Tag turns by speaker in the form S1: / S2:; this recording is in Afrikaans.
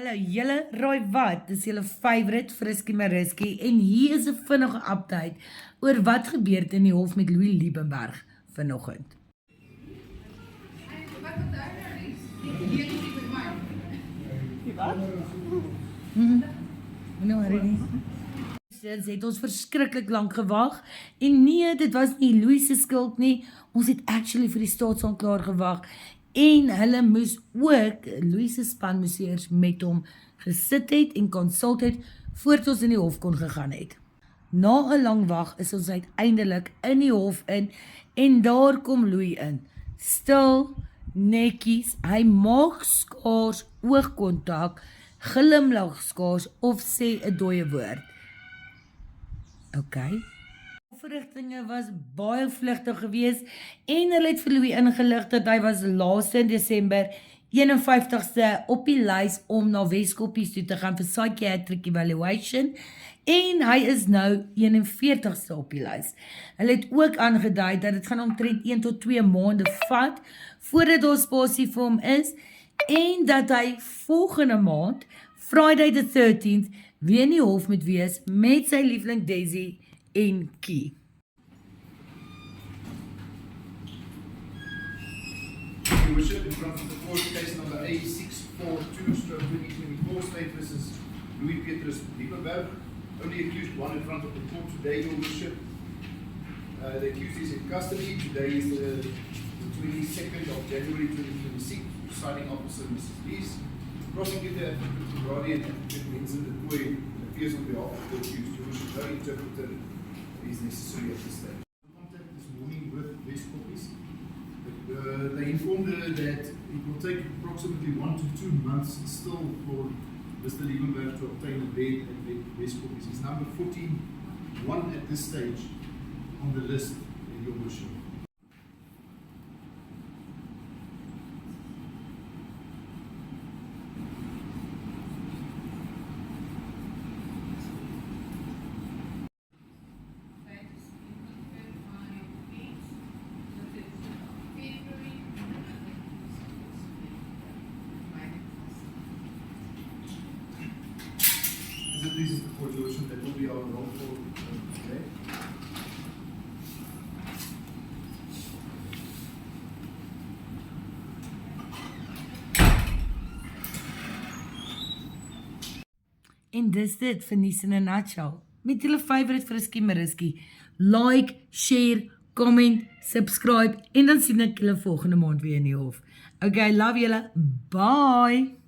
S1: Hallo, julle raai wat? Dis julle favourite Friskie Mariski en hier is 'n vinnige update oor wat gebeur het in die hof met Louis Liebenberg vanoggend. Dit het ons verskriklik lank gewag en nee, dit was nie Louis se skuld nie. Ons het actually vir die staatsaanklaer gewag en hulle moes ook Louis se span moes eers met hom gesit het en consult het voordat ons in die hof kon gegaan het. Na 'n lang wag is ons uiteindelik in die hof in en daar kom Louis in. Stil, netjies, hy maak skaars oogkontak, glimlag skaars of sê 'n dooie woord. Okay. Verrigtinge was baie vlugtig geweest en hulle het vir Louis ingelig dat hy was laaste in Desember 51ste op die lys om na Weskoppies toe te gaan vir psychiatric evaluation en hy is nou 41ste op die lys. Hulle het ook aangedui dat dit gaan omtrent 1 tot 2 maande vat voordat daar spasie vir hom is en dat hy volgende maand, Friday the 13th, weer in die hof moet wees met sy liefling Daisy en Key.
S2: Your Worship, in front of the court, case number A642/2024, State versus Louis Petrus Liebenberg. Only accused one in front of the court today, Your Worship. The accused is in custody. Today is the 22nd of January 2026. Presiding officer, Mrs. Lees. Prosecutor, Advocate Brady and Advocate Vincent de Kooi appears on behalf of the accused. Your Worship, no interpreter is necessary at this stage. Contact this morning with Weskoppies. They informed her that it will take approximately 1 to 2 months still for Mr. Liebenberg to obtain a bed at Weskoppies. He's number 41 at this stage on the list, Your Worship. This is the court, Your Worship. That will be our roll for today.
S1: En dis dit vir Nuus in 'n nutshell. Met julle favourite Friskie Mariski. Like, share, comment, subscribe en dan sien ek julle volgende maand weer in die hof. Okay, love julle. Bye.